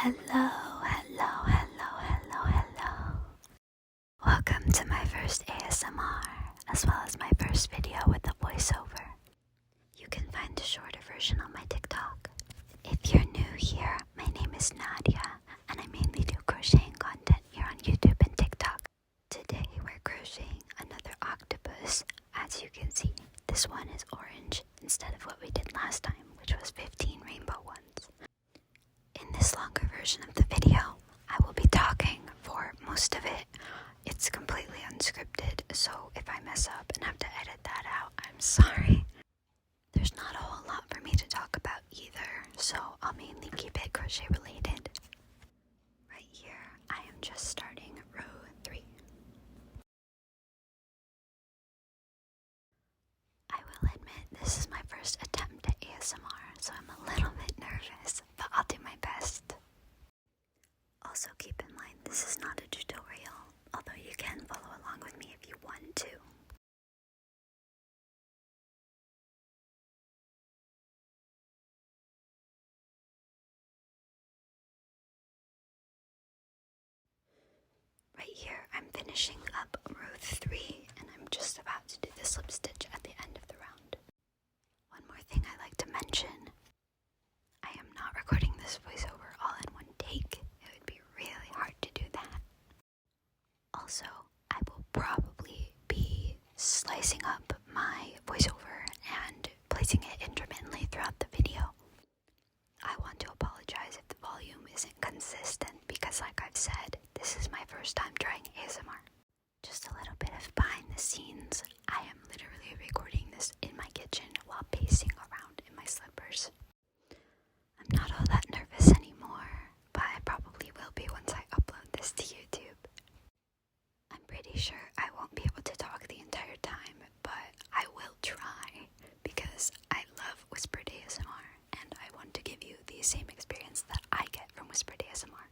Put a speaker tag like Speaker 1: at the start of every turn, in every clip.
Speaker 1: Hello. Welcome to my first ASMR, as well as my first video with a voiceover. You can find a shorter version on my TikTok. If you're new here, my name is Nadia, and I mainly do crocheting content here on YouTube and TikTok. Today we're crocheting another octopus. As you can see, this one is orange instead of what we did last time, which was 15 rainbow ones. In this longer version of the video, I will be talking for most of it. It's completely unscripted, so if I mess up and have to edit that out, I'm sorry. There's not a whole lot for me to talk about either, so I'll mainly keep it crochet related. Right here, I am just starting row 3. I will admit this is my first attempt at ASMR, so I'm a little bit nervous, but I'll do my best. Also keep in mind this is not a tutorial, although you can follow along with me if you want to. Right here, I'm finishing up row 3, and I'm just about to do the slip stitch at the end of the round. One more thing I like to mention, I am not recording this voiceover all in one take. It would be really hard to do that. Also, I will probably be slicing up my voiceover and placing it intermittently throughout the video. I want to apologize if the volume isn't consistent because, like I've said, this is my first time trying ASMR. Just a little bit of behind the scenes. I am literally recording this in my kitchen while pacing around in my slippers. I'm not all that nervous anymore, but I probably will be once I upload this to YouTube. I'm pretty sure I won't be able to talk the entire time, but I will try because I love whispered ASMR and I want to give you the same experience that I get from whispered ASMR.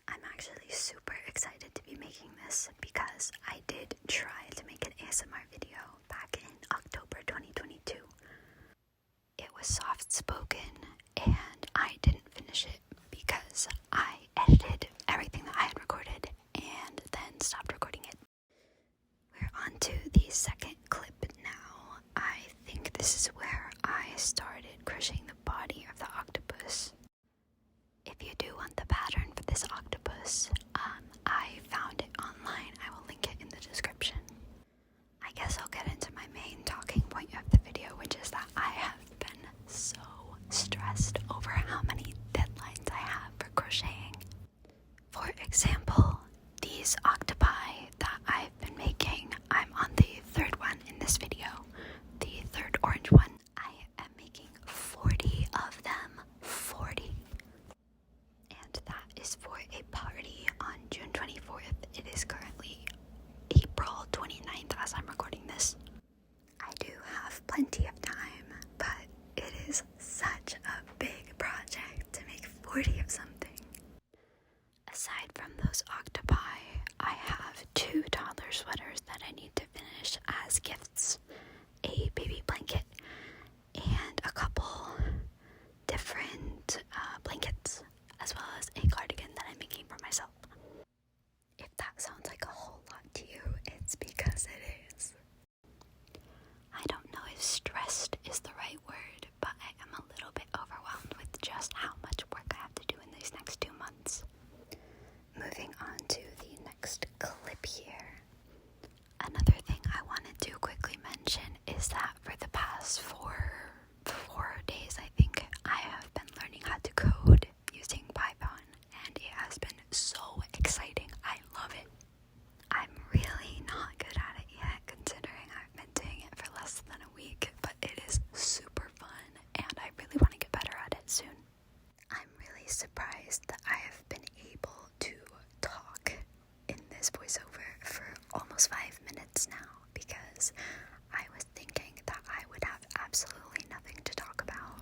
Speaker 1: I'm actually super excited to be making this because I did try to make an ASMR video back in October 2022. It was soft spoken and I didn't finish it because I edited everything that I had recorded and then stopped recording it. We're on to the second clip now. I think this is where I started crocheting the body of the octopus. If you do want the pattern for this octopus, I found it online. I will link it in the description. I guess I'll get into my main talking point of the video, which is that I have been so stressed over how many deadlines I have for crocheting. For example, these octopi that I've been making, I'm on the third one in this video, the third orange one. I am making 40 of them, 40. And that is for a party on June 24th. It is currently April 29th as I'm recording this. I do have plenty of time, but it is such a big project to make 40 of something. Aside from those octopi, I have 2 toddler sweaters that I need to finish as gifts, a baby blanket, and a couple different blankets, as well as a cardigan that I'm making for myself. If that sounds like a whole lot to you, it's because it is. I don't know if stressed is the right word, but I am a little bit overwhelmed with just how much work I have to do in these next 2 months. Moving on to the next clip here. Another thing I wanted to quickly mention is that for the past 4 days, I think, I have been learning how to code using Python, and it has been so exciting. I love it. I'm really not good at it yet, considering I've been doing it for less than a week, but it is super fun, and I really want to get better at it soon. I'm really surprised that I have been able to talk in this voiceover for almost 5 minutes now, because I was thinking that I would have absolutely nothing to talk about.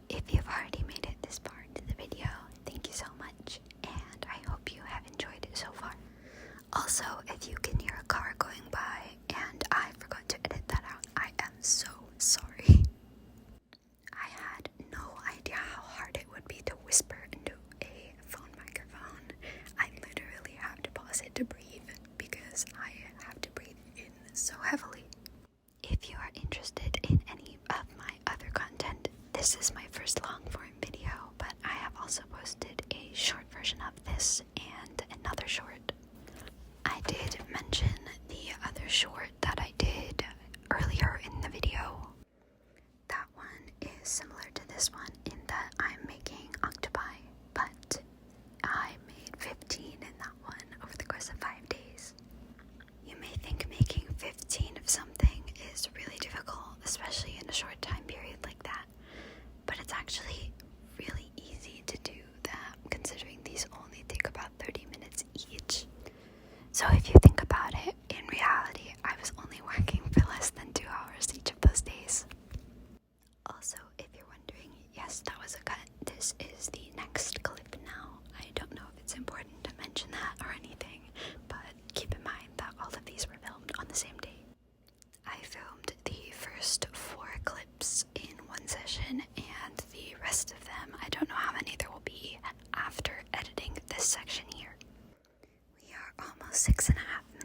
Speaker 1: If you've already made it this far into the video, thank you so much, and I hope you have enjoyed it so far. Also, if you can hear a car going by and I forgot to edit that out, I am so sorry. I had no idea how hard it would be to whisper into a next clip now. I don't know if it's important to mention that or anything, but keep in mind that all of these were filmed on the same day. I filmed the first 4 clips in one session, and the rest of them, I don't know how many there will be after editing this section here. We are almost 6.5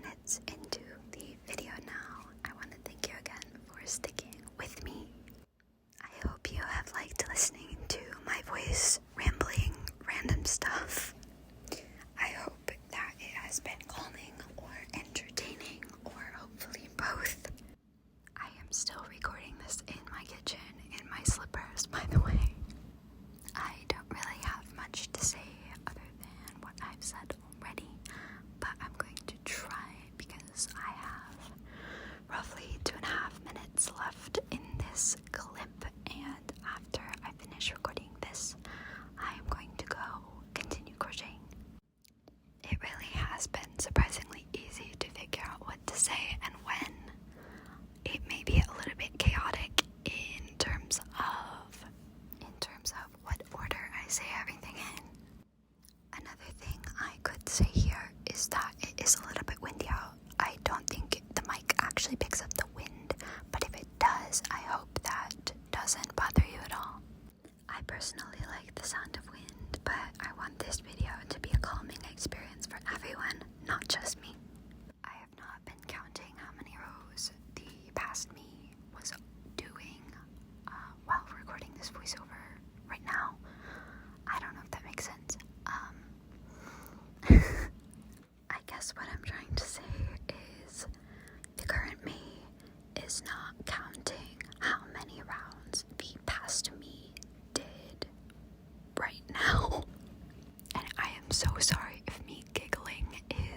Speaker 1: minutes into the video now. I want to thank you again for sticking with me. I hope you have liked listening to my voice rambling random stuff. I hope that it has been calming or entertaining, or hopefully both. I am still recording this in my kitchen in my slippers, by the way. I don't really have much to say other than what I've said already, but I'm going to try because I have roughly 2.5 minutes left in this clip, and after I finish recording this, I am going to go continue crocheting. It really has been surprisingly easy to figure out what to say and when. It may be a little bit chaotic in terms of what order I say everything in. Another thing I could say here is that it is a little bit windy out. I don't think the mic actually picks up the wind, but if it does, I hope that doesn't bother you at all. I personally like the sound of wind, but I want this video to be a calming experience for everyone, not just me. I have not been counting how many rows the past me was doing while recording this voiceover right now. I don't know if that makes sense. I guess what I'm trying to say is the current me is not counting how many rounds the past me did right now. And I am so sorry if me giggling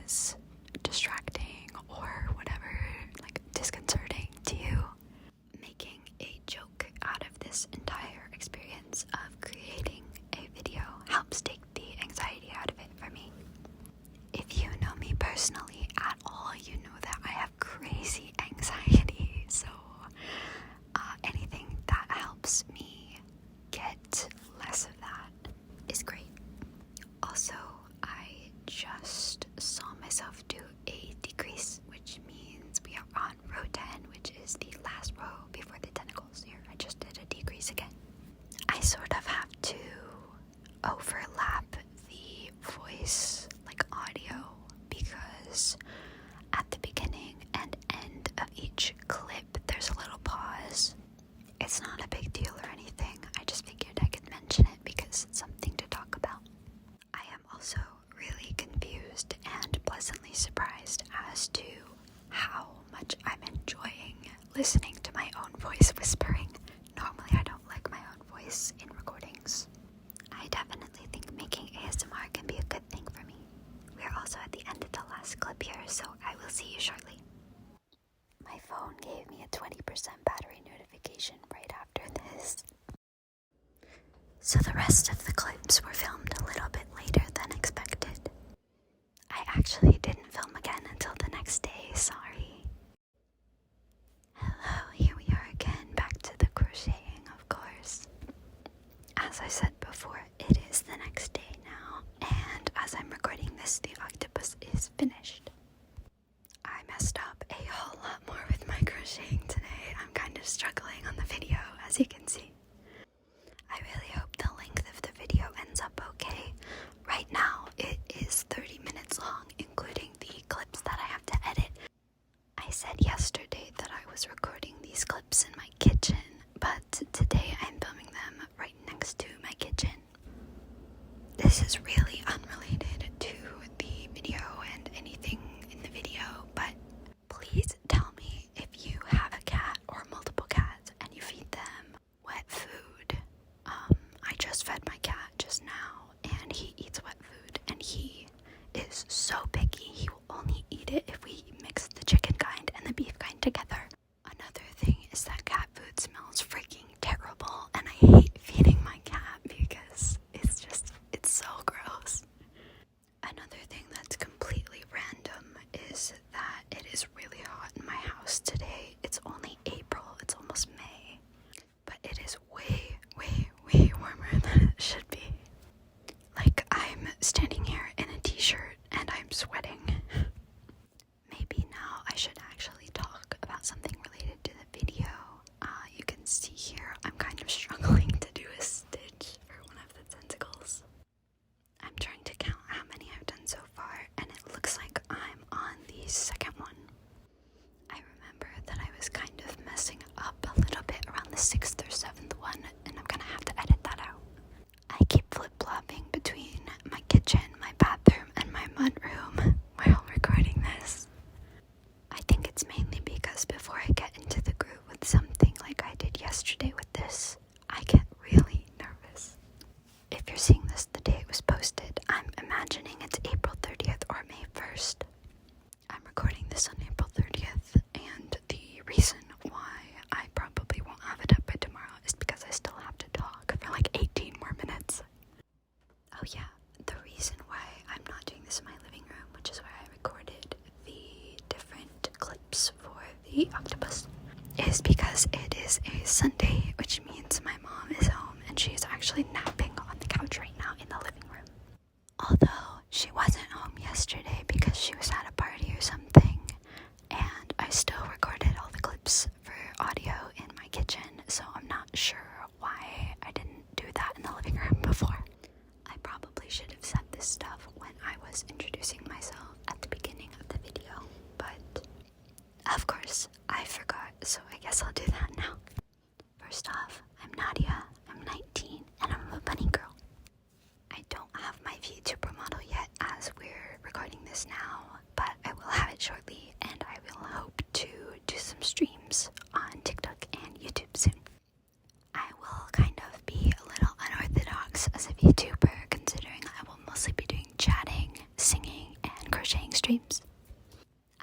Speaker 1: is distracting or whatever, like disconcerting to you. Making a joke out of this entire experience of creating a video helps take the anxiety out of it for me. If you know me personally at all, you know that I have crazy anxiety, so anything that helps me get less of that is great. Also, I just saw myself do a decrease, which means we are on row 10, which is the last row before the tentacles here. I just did a decrease again. I sort of have to overlap the voice, like audio, because at the beginning and end of each clip, there's a little pause. It's not a big deal or anything. I just figured I could mention it because it's something to talk about. I am also really confused and pleasantly surprised as to how much I'm enjoying listening to my own voice whispering. Normally I don't like my own voice in recordings. I definitely think making ASMR can be a good thing for me. We're also at the end of the last clip here, so I will see you shortly. My phone gave me a 20% battery notification right after this. So the rest of the clips were filmed a little bit later than expected. I actually didn't film again until the next day, sorry. Hello, here we are again, back to the crocheting, of course. As I said before, it is the next day now, and as I'm recording this, the octopus is finished. I messed up a whole lot more with my crocheting today. I'm kind of struggling on the video, as you can see. I really hope the length of the video ends up okay. Right now, it is 30 minutes long, including the clips that I have to edit. I said yesterday that I was recording these clips in my kitchen, but today I'm filming them right next to my kitchen. This is really unrelated to the video and anything in the video, but please tell me if you have a cat or multiple cats and you feed them wet food. I just fed my cat just now, and he eats wet food, and he is so picky. He will only eat it if we mix the chicken kind and the beef kind together. Another thing is that cat food smells freaking terrible, and I hate feeding my cat because it's so gross. standing here in a t-shirt and I'm sweating. Maybe now I should actually talk about something related to the video. You can see here I'm kind of struggling to do a stitch for one of the tentacles. I'm trying to count how many I've done so far, and it looks like I'm on the second one. I remember that I was kind of messing up a little bit around the 6th or 7th one, and I'm gonna have to edit that out. I keep flip-flopping between my kitchen, my bathroom, and my mudroom while recording this. I think it's mainly because before I get into the groove with something like I did yesterday with this, I get really nervous. If you're seeing this the day it was posted, I'm imagining it's April 30th or May 1st. I'm recording this on April 30th, and the reason why I probably won't have it up by tomorrow is because I still have to talk for like 18 more minutes. Oh yeah, the reason why I'm not doing this in my living room, which is where I recorded the different clips for the Octopus, is because it is a Sunday, which means my mom is home and she is actually napping on the couch right now in the living room. Although she wasn't home yesterday because she was at a party or something, and I still recorded all the clips for audio in my kitchen, so I'm not sure why I didn't do that in the living room before. I probably should have said this stuff when I was introducing myself at the beginning of the video, but of course I forgot, so I guess I'll do that now. First off, I'm Nadia, I'm 19, and I'm a bunny girl. I don't have my VTuber model yet as we're recording this now, but I will have it shortly, and I will hope to do some streams on TikTok and YouTube soon. I will kind of be a little unorthodox as a VTuber, considering I will mostly be doing chatting, singing, and crocheting streams.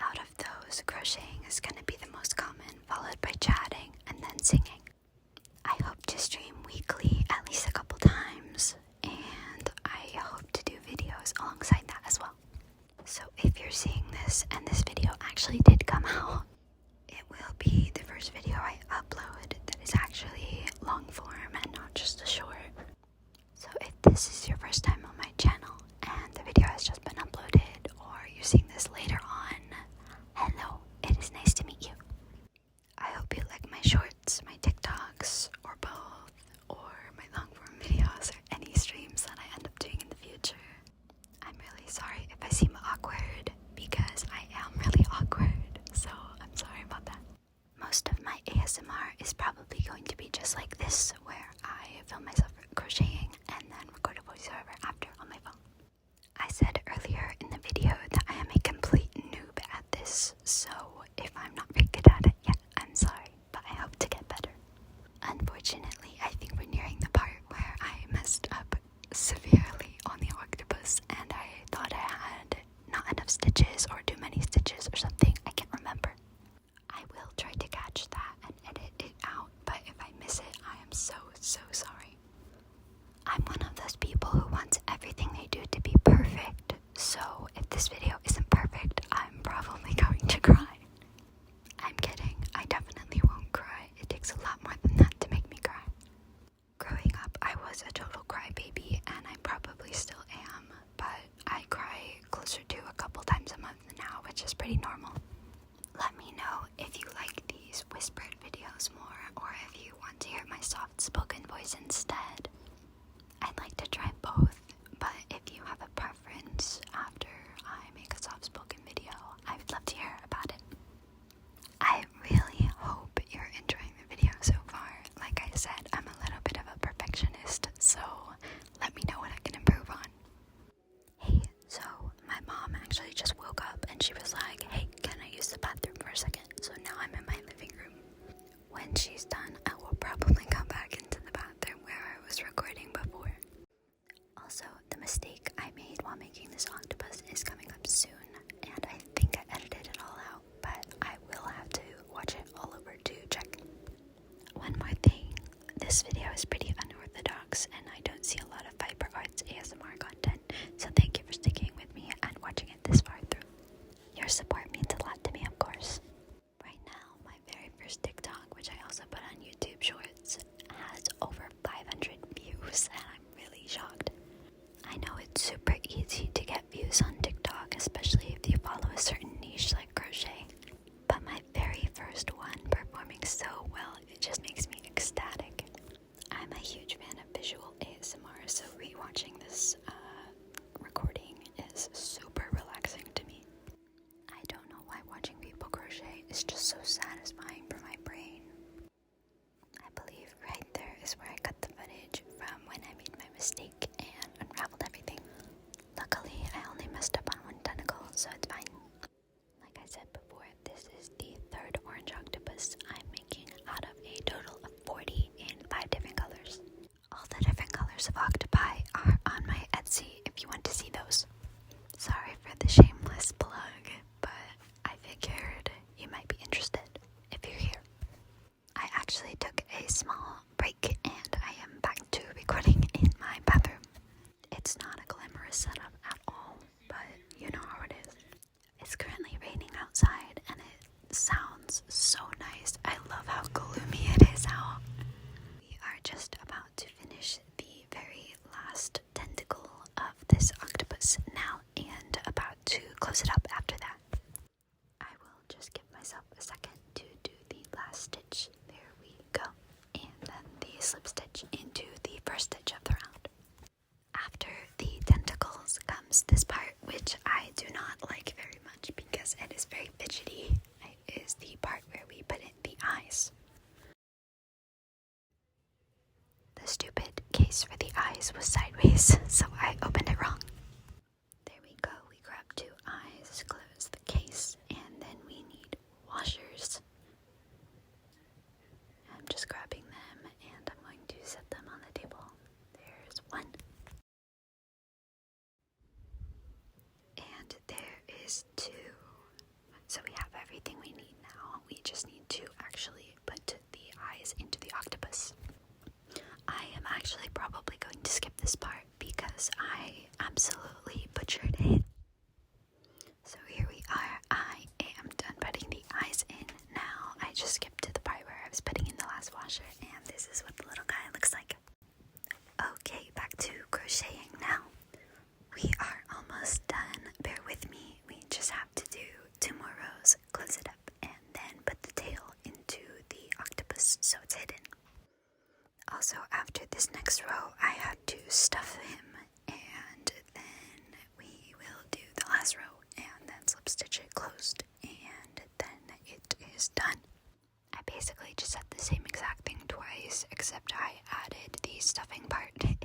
Speaker 1: Out of those, crocheting is going to be the most common, followed by chatting, and then singing. I hope to stream weekly at least a couple times, and I hope to do videos alongside that as well. So if you're seeing this and this video actually did come out, it will be the first video I upload that is actually long form and not just a short. So if this is your first time on my channel and the video has just been uploaded, or you're seeing this later on, hello, it is nice to meet you. I hope you like my shorts, my TikToks, or both, or my long form videos, or any streams that I end up doing in the future. I'm really sorry if I seem awkward, because I am really awkward, so I'm sorry about that. Most of my ASMR is probably going to be just like this, where I film myself crocheting and then record a voiceover after on my phone. I said earlier in the video that I am a complete noob at this, so if I'm not very good at it yet, I'm sorry, but I hope to get better. Unfortunately, I think we're nearing the part where I messed up severely on the Octopus, and I thought I had not enough stitches or too many stitches or something. I can't remember. I will try to catch that and edit it out, but if I miss it, I am so sorry. I'm one of those people who wants everything they do to be perfect, so if this video isn't perfect, I'm probably going to cry. I'm kidding, I definitely won't cry. It takes a lot more than that to make me cry. Growing up, I was a total crybaby, and I probably still am, but I cry closer to a couple times a month now, which is pretty normal. Let me know if you like these whispered videos more, or if you want to hear my soft-spoken voice instead. I'd like to try both, but if you have a preference after I make a soft-spoken video, I would love to hear about it. I really hope you're enjoying the video so far. Like I said, I'm a little bit of a perfectionist, so let me know what I can improve on. Hey, so my mom actually just woke up and she was like, hey, can I use the bathroom for a second? So now I'm in my living room. When she's done, I will probably come back into the bathroom where I was recording before. Also, the mistake I made while making this octopus is coming up soon, and I think I edited it all out, but I will have to watch it all over to check. One more thing, this video is pretty unorthodox, and I don't see a lot of Viper Arts ASMR content, so thank you for sticking with me and watching it this far through. Your support means a lot to me, of course. Right now, my very first TikTok, which I also put on YouTube Shorts, has over 500 views, and I'm really shocked. I know it's super It's not a glamorous setup at all, but you know how it is. It's currently raining outside and it sounds so nice. I love how gloomy it is out. We are just about to finish the very last tentacle of this octopus now and about to close it up after that. I will just give myself a second to do the last stitch. There we go. And then the slip stitch into the first stitch of the round. After the tentacles comes this part, which I do not like very much because it is very fidgety. It is the part where we put in the eyes. The stupid case for the eyes was sideways, so I opened it wrong. There we go. We grab 2 eyes, close the case, and then we need washers. I'm just grabbing them and I'm going to set them on the table. There's 1. And there is 2. So we have everything we need now. We just need to actually put the eyes into the octopus. I am actually probably going to skip this part because I absolutely butchered it. So here we are. I am done putting the eyes in now. I just skipped to the part where I was putting in the last washer, and this is what the little guy looks like. Okay, back to crocheting now. We are almost done. Bear with me. We just have to do 2 more rows, close it up, and then put the tail into the octopus so it's hidden. Also, after this next row, I had to stuff him, and then we will do the last row, and then slip stitch it closed, and then it is done. I basically just said the same exact thing twice, except I added the stuffing part in.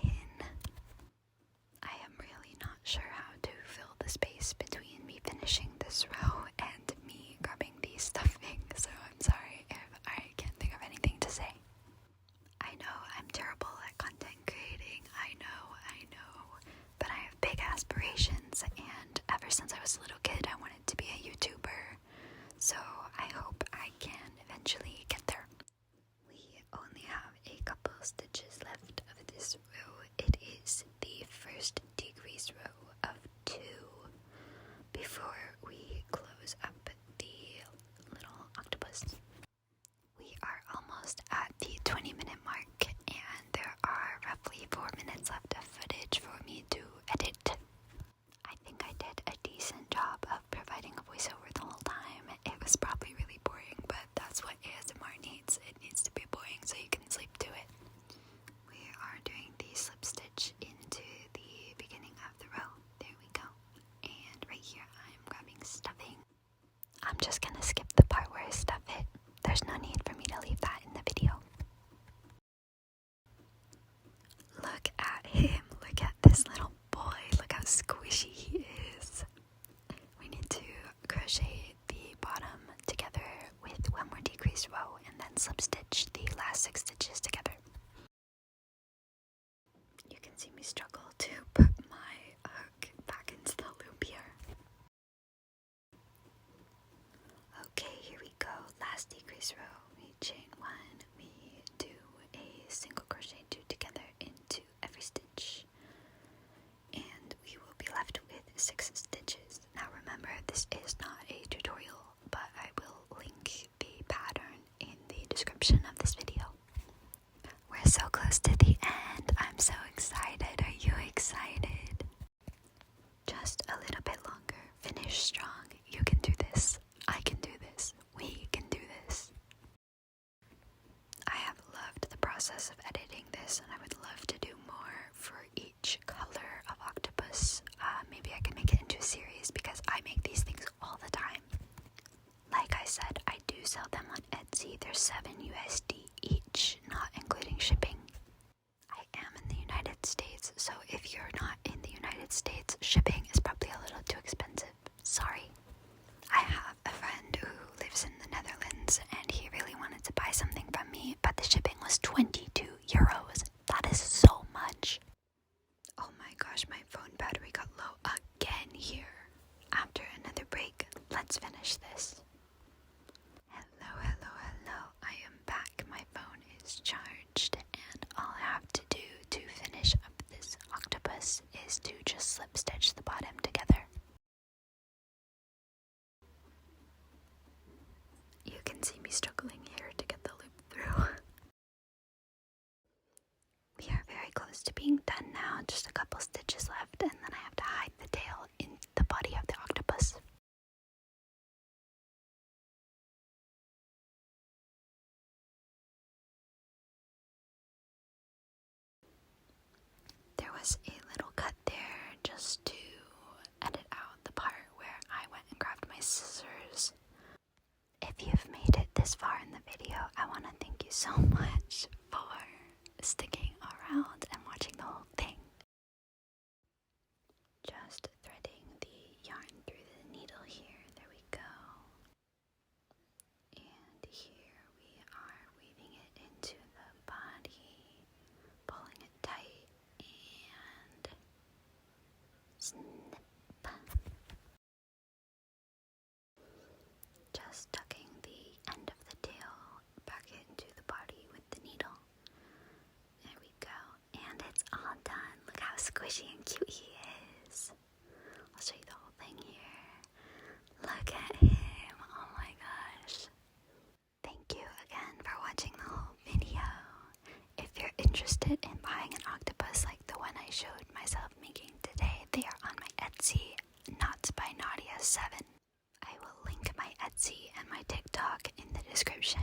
Speaker 1: I am really not sure how to fill the space between me finishing this row and me grabbing the stuffing, so I'm sorry if I can't think of anything to say. I know I'm terrible at content creating, I know, but I have big aspirations, and ever since I was a little kid I wanted to be a YouTuber, so I hope I can eventually get there. We only have a couple stitches left of this row. It is the first decrease row of 2 before we close up the little octopus. We are almost at the 20-minute mark, and there are roughly 4 minutes left of footage for me to edit. I think I did a decent job of providing a voiceover the whole time. It was probably really boring, but that's what ASMR needs. It needs to be boring so you can sleep to it. We are doing the slip stitch into the beginning of the row. There we go. And right here I'm grabbing stuffing. I'm just gonna skip the part where I stuff it. There's no need for me to leave that in the video. Look at him. Look at this little boy. Look how squishy he is. We need to crochet the bottom together with 1 more decrease row and then slip stitch the last 6 stitches together. You can see me struggle to put my hook back into the loop here. Okay, here we go. Last decrease row. We chain 1. We do a single crochet 2 together into every stitch. And we will be left with 6 stitches. Now remember, this is not a tutorial, but I will link the pattern in the description of this video. We're so close to the end. I'm so excited. Are you excited? Just a little bit longer. Finish strong. You can do this. I can do this. We can do this. I have loved the process of editing this, and I would love to do more for each color of octopus. Maybe I can make it into a series because I make these things all the time. Like I said, I do sell them on Etsy. They're $7 USD each, not including shipping. I am in the United States, so if you're not in the United States, shipping is probably a little too expensive. Sorry. I have a friend who lives in the Netherlands, and he really wanted to buy something from me, but the shipping was 22 euros. That is so much. Oh my gosh, my phone battery got low again here. After another break, let's finish this. Hello. I am back. My phone is charged, and all I have to do to finish up this octopus is is to just slip stitch the bottom together. You can see me struggling here to get the loop through. We are very close to being done now, just a couple stitches left, and then I have to hide the tail in the body of the octopus. There was a little cut there just to edit out the part where I went and grabbed my scissors. If you've made it this far in the video, I want to thank you so much for sticking around and watching the whole thing. Just threading the yarn through the needle here. There we go. And here we are weaving it into the body, pulling it tight, and snip. Just tucking the end of the tail back into the body with the needle. There we go. And it's all done. Look how squishy and cute he is. I'll show you the whole thing here. Look at him. Oh my gosh. Thank you again for watching the whole video. If you're interested in buying an octopus like the one I showed myself making today, they are on my Etsy, Knots by Nadia 7. I will link my Etsy and my TikTok in the description